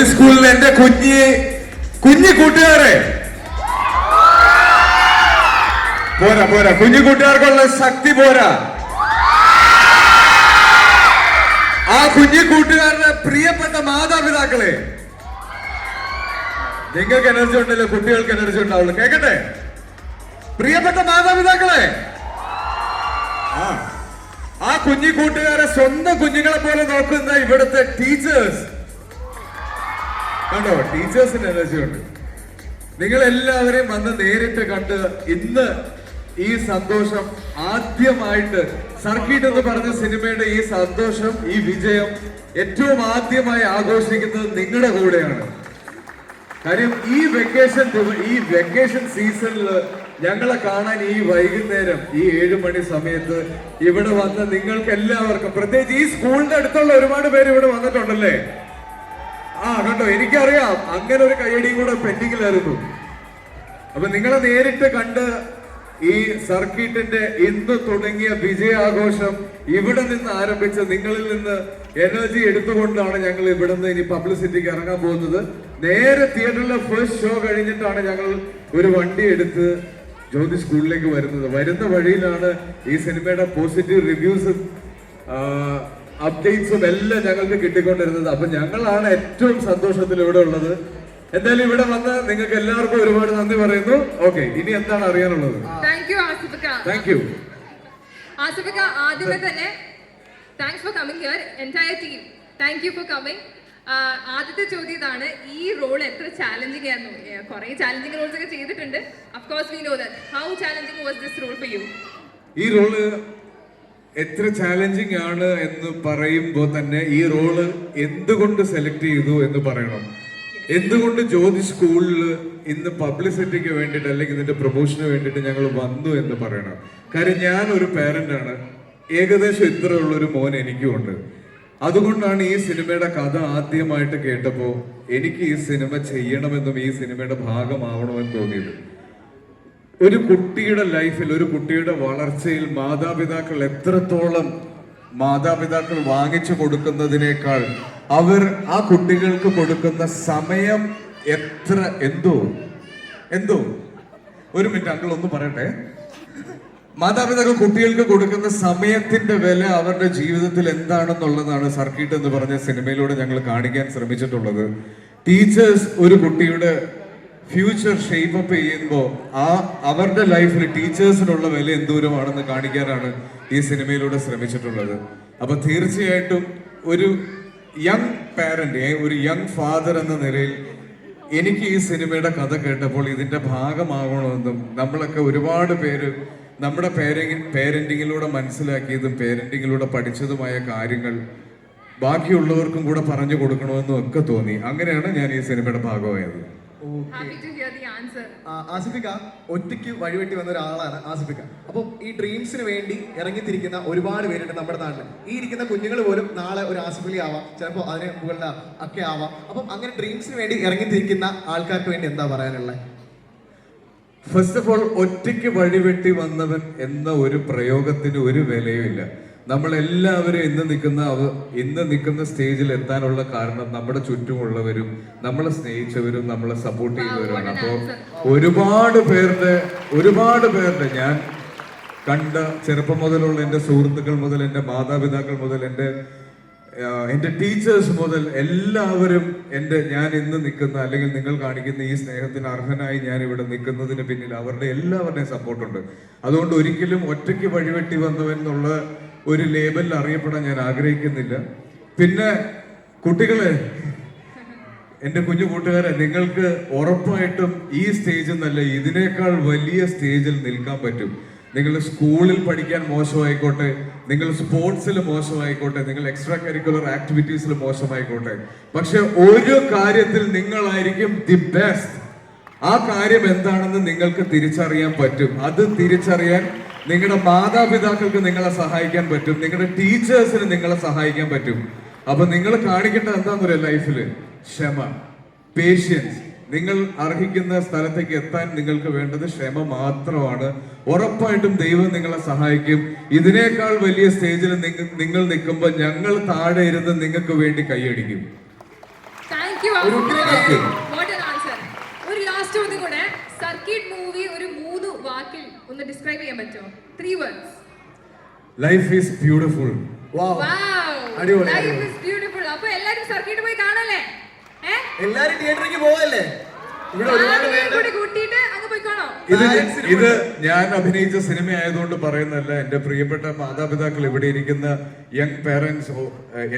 ജ്യോതി സ്കൂളിൽ എന്റെ കുഞ്ഞു കൂട്ടുകാരെ പോരാ പോരാ, കുഞ്ഞു കൂട്ടുകാർക്കുള്ള ശക്തി പോരാ. ആ കുഞ്ഞു കൂട്ടുകാരുടെ പ്രിയപ്പെട്ട മാതാപിതാക്കളെ, നിങ്ങൾക്ക് എനർജി ഉണ്ടല്ലോ, കുട്ടികൾക്ക് എനർജി ഉണ്ടാവുള്ളൂ. കേക്കട്ടെ, പ്രിയപ്പെട്ട മാതാപിതാക്കളെ, ആ കുഞ്ഞു കൂട്ടുകാരെ സ്വന്തം കുഞ്ഞുങ്ങളെ പോലെ നോക്കുന്ന ഇവിടുത്തെ ടീച്ചേഴ്സ് കണ്ടോ, ടീച്ചേഴ്സിന് എനർജി ഉണ്ട്. നിങ്ങൾ എല്ലാവരെയും വന്ന് നേരിട്ട് കണ്ട് ഇന്ന് ഈ സന്തോഷം ആദ്യമായിട്ട് സർക്കിട്ട് എന്ന് പറഞ്ഞ സിനിമയുടെ ഈ സന്തോഷം, ഈ വിജയം ഏറ്റവും ആദ്യമായി ആഘോഷിക്കുന്നത് നിങ്ങളുടെ കൂടെയാണ്. കാര്യം ഈ വെക്കേഷൻ സീസണിൽ ഞങ്ങളെ കാണാൻ ഈ വൈകുന്നേരം ഈ 7 മണി സമയത്ത് ഇവിടെ വന്ന് നിങ്ങൾക്ക് എല്ലാവർക്കും, പ്രത്യേകിച്ച് ഈ സ്കൂളിന്റെ അടുത്തുള്ള ഒരുപാട് പേര് ഇവിടെ വന്നിട്ടുണ്ടല്ലേ. കണ്ടോ, എനിക്കറിയാം അങ്ങനെ ഒരു കയ്യടിയും കൂടെ പെൻഡിങ്ങിലായിരുന്നു. അപ്പൊ നിങ്ങളെ നേരിട്ട് കണ്ട് ഈ സർക്കിട്ടിന്റെ ഇന്ന് തുടങ്ങിയ വിജയാഘോഷം ഇവിടെ നിന്ന് ആരംഭിച്ച് നിങ്ങളിൽ നിന്ന് എനർജി എടുത്തുകൊണ്ടാണ് ഞങ്ങൾ ഇവിടെ നിന്ന് ഇനി പബ്ലിസിറ്റിക്ക് ഇറങ്ങാൻ പോകുന്നത്. നേരെ തിയേറ്ററിലെ ഫസ്റ്റ് ഷോ കഴിഞ്ഞിട്ടാണ് ഞങ്ങൾ ഒരു വണ്ടി എടുത്ത് ജ്യോതി സ്കൂളിലേക്ക് വരുന്നത്. വരുന്ന വഴിയിലാണ് ഈ സിനിമയുടെ പോസിറ്റീവ് റിവ്യൂസും അപ്ഡേറ്റ്സും എല്ലാം ഞങ്ങൾക്ക് കിട്ടിക്കൊണ്ടിരുന്നത്. അപ്പൊ ഞങ്ങളാണ് ഏറ്റവും സന്തോഷത്തിൽ ഇവിടെ ഉള്ളത്. എന്തായാലും ഇവിടെ വന്ന് നിങ്ങൾക്ക് എല്ലാവർക്കും ഒരുപാട് നന്ദി പറയുന്നു. ഓക്കെ, ഇനി എന്താണ് അറിയാനുള്ളത്? Thank you ആസിഫിക. ആദ്യമേ തന്നെ thanks for coming here, entire team thank you for coming. ആദ്യത്തെ ചോദ്യം ഇതാണ്, ഈ റോൾ എത്ര ചാലഞ്ചിങ് ആയിരുന്നു? കുറെ ചാലഞ്ചിങ് റോൾസ് ഒക്കെ ചെയ്തിട്ടുണ്ട്. Of course we know that. How challenging was this role for you? ഈ റോള് എത്ര ചാലഞ്ചിങ് ആണ് എന്ന് പറയുമ്പോൾ തന്നെ ഈ റോള് എന്തുകൊണ്ട് സെലക്ട് ചെയ്തു എന്ന് പറയണം. എന്തുകൊണ്ട് ജ്യോതി സ്കൂളിൽ ഇന്ന് പബ്ലിസിറ്റിക്ക് വേണ്ടിയിട്ട് അല്ലെങ്കിൽ ഇതിന്റെ പ്രൊമോഷന് വേണ്ടിയിട്ട് ഞങ്ങൾ വന്നു എന്ന് പറയണം. കാര്യം ഞാൻ ഒരു പാരന്റ് ആണ്, ഏകദേശം ഇത്രയുള്ളൊരു മോൻ എനിക്കും ഉണ്ട്. അതുകൊണ്ടാണ് ഈ സിനിമയുടെ കഥ ആദ്യമായിട്ട് കേട്ടപ്പോൾ എനിക്ക് ഈ സിനിമ ചെയ്യണമെന്നും ഈ സിനിമയുടെ ഭാഗമാവണമെന്ന് തോന്നിയത്. ഒരു കുട്ടിയുടെ ലൈഫിൽ, ഒരു കുട്ടിയുടെ വളർച്ചയിൽ മാതാപിതാക്കൾ വാങ്ങിച്ചു കൊടുക്കുന്നതിനേക്കാൾ അവർ ആ കുട്ടികൾക്ക് കൊടുക്കുന്ന സമയം എന്തോ ഒരു മിനിറ്റ് അങ്കിൾ ഒന്ന് പറയട്ടെ. മാതാപിതാക്കൾ കുട്ടികൾക്ക് കൊടുക്കുന്ന സമയത്തിന്റെ വില അവരുടെ ജീവിതത്തിൽ എന്താണെന്നുള്ളതാണ് സർക്കിട്ട് എന്ന് പറഞ്ഞ സിനിമയിലൂടെ ഞങ്ങൾ കാണിക്കാൻ ശ്രമിച്ചിട്ടുള്ളത്. ടീച്ചേഴ്സ് ഒരു കുട്ടിയുടെ ഫ്യൂച്ചർ ഷേപ്പ് അപ്പ് ചെയ്യുമ്പോൾ അവരുടെ ലൈഫിൽ ടീച്ചേഴ്സിനുള്ള വില എന്തോരമാണെന്ന് കാണിക്കാനാണ് ഈ സിനിമയിലൂടെ ശ്രമിച്ചിട്ടുള്ളത്. അപ്പൊ തീർച്ചയായിട്ടും ഒരു യങ് പാരന്റ്, ഒരു യങ് ഫാദർ എന്ന നിലയിൽ എനിക്ക് ഈ സിനിമയുടെ കഥ കേട്ടപ്പോൾ ഇതിന്റെ ഭാഗമാകണമെന്നും നമ്മളൊക്കെ ഒരുപാട് പേര് നമ്മുടെ പേരന്റിങ്ങിലൂടെ മനസ്സിലാക്കിയതും പേരന്റിങ്ങിലൂടെ പഠിച്ചതുമായ കാര്യങ്ങൾ ബാക്കിയുള്ളവർക്കും കൂടെ പറഞ്ഞു കൊടുക്കണമെന്നും ഒക്കെ തോന്നി. അങ്ങനെയാണ് ഞാൻ ഈ സിനിമയുടെ ഭാഗമായത്. ആസിഫിക ഒറ്റയ്ക്ക് വഴിവെട്ടി വന്ന ഒരാളാണ് ആസിഫിക. അപ്പം ഈ ഡ്രീംസിന് വേണ്ടി ഇറങ്ങിത്തിരിക്കുന്ന ഒരുപാട് പേരുണ്ട് നമ്മുടെ നാട്ടിൽ. ഈ ഇരിക്കുന്ന കുഞ്ഞുങ്ങൾ പോലും നാളെ ഒരു ആസിഫലി ആവാം, ചിലപ്പോൾ അതിന് മുകളിൽ ഒക്കെ ആവാം. അപ്പം അങ്ങനെ ഡ്രീംസിന് വേണ്ടി ഇറങ്ങിത്തിരിക്കുന്ന ആൾക്കാർക്ക് വേണ്ടി എന്താ പറയാനുള്ളത്? ഫസ്റ്റ് ഓഫ് ഓൾ, ഒറ്റയ്ക്ക് വഴിവെട്ടി വന്നവൻ എന്ന ഒരു പ്രയോഗത്തിന് ഒരു വിലയും ഇല്ല. നമ്മളെല്ലാവരും ഇന്ന് നിൽക്കുന്ന സ്റ്റേജിൽ എത്താനുള്ള കാരണം നമ്മുടെ ചുറ്റുമുള്ളവരും നമ്മളെ സ്നേഹിച്ചവരും നമ്മളെ സപ്പോർട്ട് ചെയ്തവരുമാണ്. അപ്പോൾ ഒരുപാട് പേരുടെ ഞാൻ കണ്ട ചെറുപ്പം മുതലുള്ള എൻ്റെ സുഹൃത്തുക്കൾ മുതൽ എൻ്റെ മാതാപിതാക്കൾ മുതൽ എൻ്റെ ടീച്ചേഴ്സ് മുതൽ എല്ലാവരും ഞാൻ ഇന്ന് നിൽക്കുന്ന അല്ലെങ്കിൽ നിങ്ങൾ കാണിക്കുന്ന ഈ സ്നേഹത്തിന് അർഹനായി ഞാൻ ഇവിടെ നിൽക്കുന്നതിന് പിന്നിൽ എല്ലാവരുടെയും സപ്പോർട്ടുണ്ട്. അതുകൊണ്ട് ഒരിക്കലും ഒറ്റയ്ക്ക് വഴിവെട്ടി വന്നവെന്നുള്ള ഒരു ലേബലിൽ അറിയപ്പെടാൻ ഞാൻ ആഗ്രഹിക്കുന്നില്ല. പിന്നെ കുട്ടികളെ, എൻ്റെ കുഞ്ഞു കൂട്ടുകാരെ, നിങ്ങൾക്ക് ഉറപ്പായിട്ടും ഈ സ്റ്റേജിൽ നിന്നല്ല ഇതിനേക്കാൾ വലിയ സ്റ്റേജിൽ നിൽക്കാൻ പറ്റും. നിങ്ങൾ സ്കൂളിൽ പഠിക്കാൻ മോശമായിക്കോട്ടെ, നിങ്ങൾ സ്പോർട്സിൽ മോശമായിക്കോട്ടെ, നിങ്ങൾ എക്സ്ട്രാ കരിക്കുലർ ആക്ടിവിറ്റീസിൽ മോശമായിക്കോട്ടെ, പക്ഷെ ഒരു കാര്യത്തിൽ നിങ്ങളായിരിക്കും ദി ബെസ്റ്റ്. ആ കാര്യം എന്താണെന്ന് നിങ്ങൾക്ക് തിരിച്ചറിയാൻ പറ്റും. അത് തിരിച്ചറിയാൻ നിങ്ങളുടെ മാതാപിതാക്കൾക്ക് നിങ്ങളെ സഹായിക്കാൻ പറ്റും, നിങ്ങളുടെ ടീച്ചേഴ്സിന് നിങ്ങളെ സഹായിക്കാൻ പറ്റും. അപ്പൊ നിങ്ങൾ കാണിക്കേണ്ടത് എന്താന്ന് പറയാ, ലൈഫില് ക്ഷമ, പേഷ്യൻസ്. നിങ്ങൾ അർഹിക്കുന്ന സ്ഥലത്തേക്ക് എത്താൻ നിങ്ങൾക്ക് വേണ്ടത് ക്ഷമ മാത്രമാണ്. ഉറപ്പായിട്ടും ദൈവം നിങ്ങളെ സഹായിക്കും. ഇതിനേക്കാൾ വലിയ സ്റ്റേജിൽ നിങ്ങൾ നിൽക്കുമ്പോൾ ഞങ്ങൾ താഴെ ഇരുന്ന് നിങ്ങൾക്ക് വേണ്ടി കൈയടിക്കും. താങ്ക് യു ഒരു ഉഗ്രനായിരിക്കും. What an answer. ഒരു ലാസ്റ്റ് ചോദ്യം കൂടെ. സർക്കിട്ട് മൂവി ഒരു 3 വാക്കിൽ ഒന്ന് ഡിസ്ക്രൈബ് ചെയ്യാൻ പറ്റുമോ? 3 words. Life is beautiful. Wow. Wow. അടിപൊളി, Life അടിപൊളി. is beautiful. അപ്പൊ എല്ലാരും സർക്കിട്ട് പോയി കാണല്ലേ? എല്ലാരും തിയേറ്ററിലേക്ക് പോവല്ലേ? ഇവിടെ ഒരുപാട് പേര് കൂടി കൂട്ടിയിട്ട് അങ്ങ് പോയിക്കോണോ? ഇത് ഞാൻ അഭിനയിച്ച സിനിമ ആയതുകൊണ്ട് പറയുന്നതല്ല. എന്റെ പ്രിയപ്പെട്ട മാതാപിതാക്കൾ, ഇവിടെ ഇരിക്കുന്ന യങ് പേരൻസ്,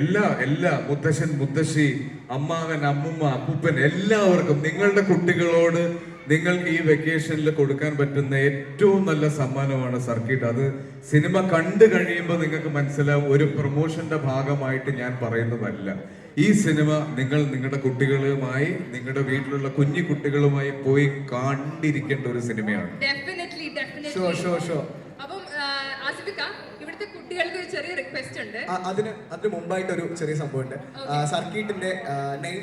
എല്ലാ മുത്തശ്ശൻ, മുത്തശ്ശി, അമ്മാവൻ, അമ്മുമ്മ, അപ്പൂപ്പൻ, എല്ലാവർക്കും നിങ്ങളുടെ കുട്ടികളോട് നിങ്ങൾക്ക് ഈ വെക്കേഷനിൽ കൊടുക്കാൻ പറ്റുന്ന ഏറ്റവും നല്ല സമ്മാനമാണ് സർക്കിട്ട്. അത് സിനിമ കണ്ടു കഴിയുമ്പോൾ നിങ്ങൾക്ക് മനസ്സിലാവും. ഒരു പ്രൊമോഷന്റെ ഭാഗമായിട്ട് ഞാൻ പറയുന്നതല്ല. ഈ സിനിമ നിങ്ങൾ നിങ്ങളുടെ കുട്ടികളുമായി, നിങ്ങളുടെ വീട്ടിലുള്ള കുഞ്ഞു കുട്ടികളുമായി പോയി കണ്ടിരിക്കേണ്ട ഒരു സിനിമയാണ്. Definitely. Sure. അപ്പം ആസിഫിക്ക, ഇവിടുത്തെ കുട്ടികൾക്ക് ഒരു ചെറിയ റിക്വസ്റ്റ് ഉണ്ട്. അതിന് മുമ്പായിട്ട് ഒരു ചെറിയ സംഭവം ഉണ്ട്. സർക്കിട്ടിന്റെ നെയിം